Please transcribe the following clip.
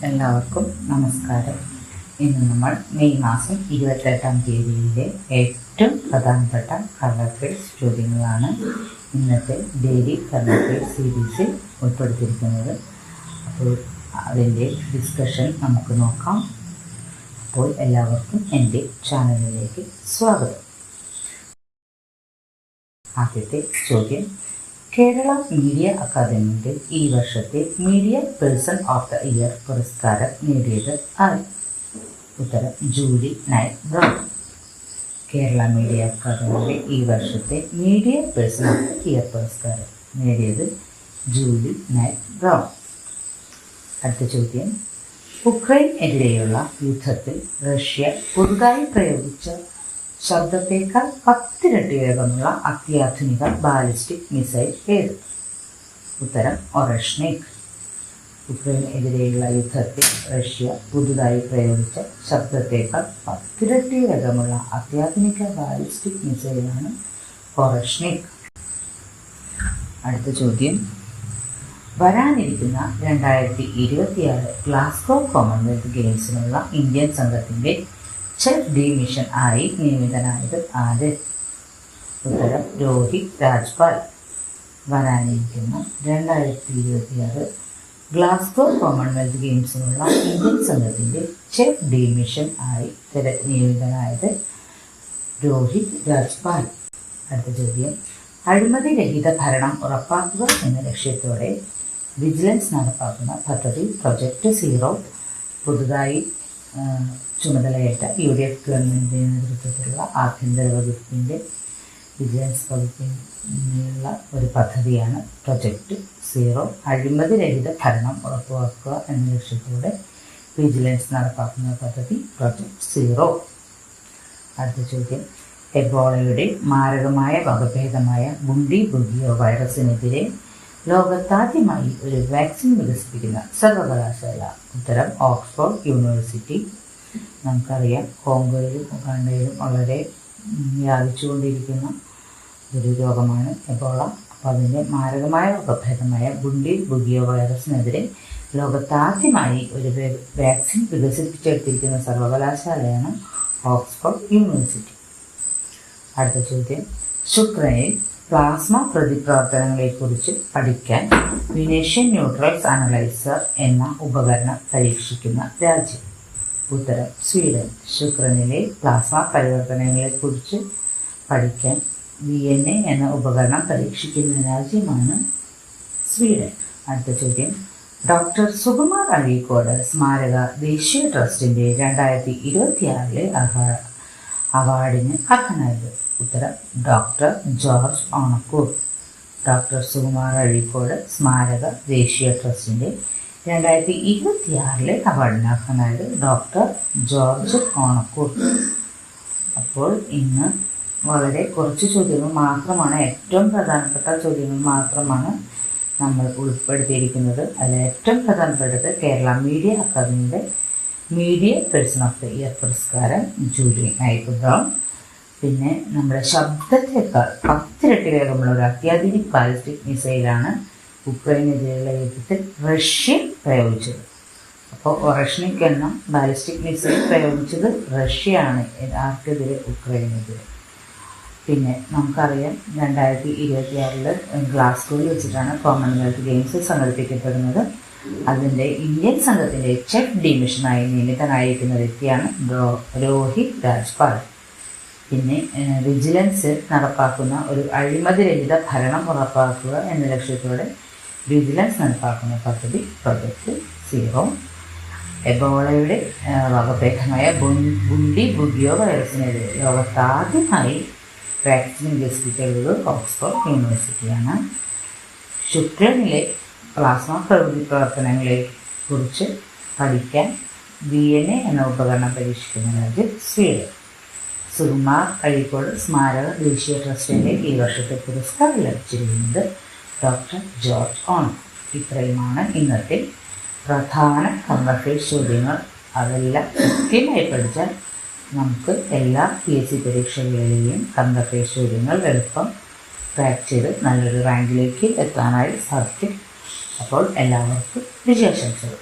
എല്ലാവർക്കും നമസ്കാരം. ഇന്ന് നമ്മൾ മെയ് മാസം 28-ാം തീയതിയിലെ ഏറ്റവും പ്രധാനപ്പെട്ട കറണ്ട് അഫയേഴ്സ് ചോദ്യങ്ങളാണ് ഇന്നത്തെ ഡെയിലി കറണ്ട് അഫയേഴ്സ് സീരീസിൽ ഉൾപ്പെടുത്തിയിരിക്കുന്നത്. അപ്പോൾ അതിൻ്റെ ഡിസ്കഷൻ നമുക്ക് നോക്കാം. അപ്പോൾ എല്ലാവർക്കും എൻ്റെ ചാനലിലേക്ക് സ്വാഗതം. ആദ്യത്തെ ചോദ്യം, കേരള മീഡിയ അക്കാദമിയുടെ ഈ വർഷത്തെ media person of the year പുരസ്കാരം നേടിയത് ആര്? ഉത്തരം Julie night brown. Kerala media അക്കാദമിയുടെ ഈ വർഷത്തെ media person of the year പുരസ്കാരം നേടിയത് ജൂലി നൈറ്റ് ബ്രൗൺ. അടുത്ത ചോദ്യം, ഉക്രൈനെതിരെയുള്ള യുദ്ധത്തിൽ റഷ്യ പുതുതായി പ്രയോഗിച്ച ശബ്ദത്തേക്കാൾ 10 ഇരട്ടി വേഗമുള്ള അത്യാധുനിക ബാലിസ്റ്റിക് മിസൈൽ ഏത്? ഉത്തരം ഒറഷ്നിക്. ഉക്രൈനെതിരെയുള്ള യുദ്ധത്തിൽ റഷ്യ പുതുതായി പ്രയോഗിച്ച ശബ്ദത്തേക്കാൾ 10 ഇരട്ടി വേഗമുള്ള അത്യാധുനിക ബാലിസ്റ്റിക് മിസൈലാണ് ഒറഷ്നിക്. അടുത്ത ചോദ്യം, വരാനിരിക്കുന്ന 2026 ഗ്ലാസ്ഗോ കോമൺവെൽത്ത് ഗെയിംസിനുള്ള ഇന്ത്യൻ സംഘത്തിൻ്റെ ചെഫ് ഡി മിഷൻ ആയി നിയമിതനായത് ആര്? ഉത്തരം രോഹിത് രാജ്പാൽ. വരാനിരിക്കുന്ന 2026 ഗ്ലാസ്ഗോ കോമൺവെൽത്ത് ഗെയിംസിനുള്ള ഇന്ത്യൻ സംഘത്തിൻ്റെ ചെഫ് ഡി മിഷൻ ആയി നിയമിതനായത് രോഹിത് രാജ്പാൽ. അടുത്ത ചോദ്യം, അഴിമതിരഹിത ഭരണം ഉറപ്പാക്കുക എന്ന ലക്ഷ്യത്തോടെ വിജിലൻസ് നടപ്പാക്കുന്ന പദ്ധതി പ്രൊജക്റ്റ് സീറോ പുതുതായി ചുമതലയേറ്റ UDF ഗവൺമെൻറ്റിൻ്റെ നേതൃത്വത്തിലുള്ള ആഭ്യന്തര വകുപ്പിൻ്റെ വിജിലൻസ് വകുപ്പിനുള്ള ഒരു പദ്ധതിയാണ് പ്രൊജക്റ്റ് സീറോ. അഴിമതിരഹിത ഭരണം ഉറപ്പുവരുത്തുക എന്ന ലക്ഷ്യത്തോടെ വിജിലൻസ് നടപ്പാക്കുന്ന പദ്ധതി പ്രൊജക്റ്റ് സീറോ. അടുത്ത ചോദ്യം, എബോളയുടെ മാരകമായ വകഭേദമായ ബുണ്ടി ബുഗിയോ വൈറസിനെതിരെ ലോകത്താദ്യമായി ഒരു വാക്സിൻ വികസിപ്പിക്കുന്ന സർവകലാശാല? ഉത്തരം ഓക്സ്ഫോർഡ് യൂണിവേഴ്സിറ്റി. നമുക്കറിയാം, കോങ്കോയിലും ഉഗാണ്ടയിലും വളരെ വ്യാപിച്ചുകൊണ്ടിരിക്കുന്ന ഒരു രോഗമാണ് എബോള. അപ്പോൾ അതിൻ്റെ മാരകമായ വകഭേദമായ ബുണ്ടി ബുഗിയോ വൈറസിനെതിരെ ലോകത്താദ്യമായി ഒരു വാക്സിൻ വികസിപ്പിച്ചെടുത്തിരിക്കുന്ന സർവകലാശാലയാണ് ഓക്സ്ഫോർഡ് യൂണിവേഴ്സിറ്റി. അടുത്ത ചോദ്യം, ശുക്രനിൽ പ്ലാസ്മ പ്രതിപ്രവർത്തനങ്ങളെക്കുറിച്ച് പഠിക്കാൻ വിനേഷ്യൻ ന്യൂട്രൽസ് അനലൈസർ എന്ന ഉപകരണം പരീക്ഷിക്കുന്ന രാജ്യം? ഉത്തരം സ്വീഡൻ. ശുക്രനിലെ പ്ലാസ്മ പരിവർത്തനങ്ങളെക്കുറിച്ച് പഠിക്കാൻ VNA എന്ന ഉപകരണം പരീക്ഷിക്കുന്ന രാജ്യമാണ് സ്വീഡൻ. അടുത്ത ചോദ്യം, ഡോക്ടർ സുകുമാർ അഴീക്കോട് സ്മാരക ദേശീയ ട്രസ്റ്റിൻ്റെ 2026 അവാർഡിന് അർഹനായത്? ഉത്തരം doctor George Onakkoor. Doctor Sukumar Azhikode സ്മാരക ദേശീയ ട്രസ്റ്റിൻ്റെ 2026 അവാർഡിന് അർഹനായത് ഡോക്ടർ ജോർജ് ഓണക്കൂർ. അപ്പോൾ ഇന്ന് വളരെ കുറച്ച് ചോദ്യങ്ങൾ മാത്രമാണ്, ഏറ്റവും പ്രധാനപ്പെട്ട ചോദ്യങ്ങൾ മാത്രമാണ് നമ്മൾ ഉൾപ്പെടുത്തിയിരിക്കുന്നത്. അതിൽ ഏറ്റവും പ്രധാനപ്പെട്ടത് കേരള മീഡിയ അക്കാദമിയുടെ media person of the year പുരസ്കാരം ജൂലി നൈറ്റ് ബ്രൗൺ. പിന്നെ നമ്മുടെ ശബ്ദത്തേക്കാൾ 10 ഇരട്ടി വേഗമുള്ള ഒരു അത്യാധുനിക ബാലിസ്റ്റിക് മിസൈലാണ് ഉക്രൈനെതിരെയുള്ള യുദ്ധത്തിൽ റഷ്യ പ്രയോഗിച്ചത്. അപ്പോൾ ഒറഷ്നിക് എന്ന ബാലിസ്റ്റിക് മിസൈൽ പ്രയോഗിച്ചത് റഷ്യയാണ്. ആർക്കെതിരെ? ഉക്രൈനെതിരെ. പിന്നെ നമുക്കറിയാം, 2026 ഗ്ലാസ്ഗോയിൽ വെച്ചിട്ടാണ് കോമൺവെൽത്ത് ഗെയിംസ് സംഘടിപ്പിക്കപ്പെടുന്നത്. അതിൻ്റെ ഇന്ത്യൻ സംഘത്തിൻ്റെ ചെഫ് ഡി മിഷനായി നിയമിതനായിരിക്കുന്ന വ്യക്തിയാണ് രോഹിത് രാജ്പാൽ. പിന്നെ വിജിലൻസ് നടപ്പാക്കുന്ന ഒരു അഴിമതിരഹിത ഭരണം ഉറപ്പാക്കുക എന്ന ലക്ഷ്യത്തോടെ വിജിലൻസ് നടപ്പാക്കുന്ന പദ്ധതി പ്രൊജക്റ്റ് സീറോ. എബോളയുടെ വകഭേദമായ ബുണ്ടി ബുഗിയോ വൈറസിനെതിരെ ലോകത്താദ്യമായി വാക്സിൻ വികസിപ്പിച്ചത് ഓക്സ്ഫോർഡ് യൂണിവേഴ്സിറ്റിയാണ്. ശുക്രനിലെ പ്ലാസ്മ പ്രവർത്തനങ്ങളെ കുറിച്ച് പഠിക്കാൻ VNA എന്ന ഉപകരണം പരീക്ഷിക്കുന്ന രാജ്യം സ്വീഡൻ. സുകുമാർ അഴീക്കോട് സ്മാരക ദേശീയ ട്രസ്റ്റിൻ്റെ ഈ വർഷത്തെ പുരസ്കാരം ലഭിച്ചിരിക്കുന്നത് ഡോക്ടർ ജോർജ് ഓണക്കൂർ. ഇത്രയുമാണ് ഇന്നത്തെ പ്രധാന കറണ്ട് അഫയേഴ്സ് ചോദ്യങ്ങൾ. അതെല്ലാം കൃത്യമായി പഠിച്ചാൽ നമുക്ക് എല്ലാ PSC പരീക്ഷകളിലെയും കറണ്ട് അഫയേഴ്സ് ചോദ്യങ്ങൾ എളുപ്പം ക്രാക്ക് ചെയ്ത് നല്ലൊരു റാങ്കിലേക്ക് എത്താനായി സാധിക്കും. അപ്പോൾ എല്ലാവർക്കും വിജയാശംസകൾ.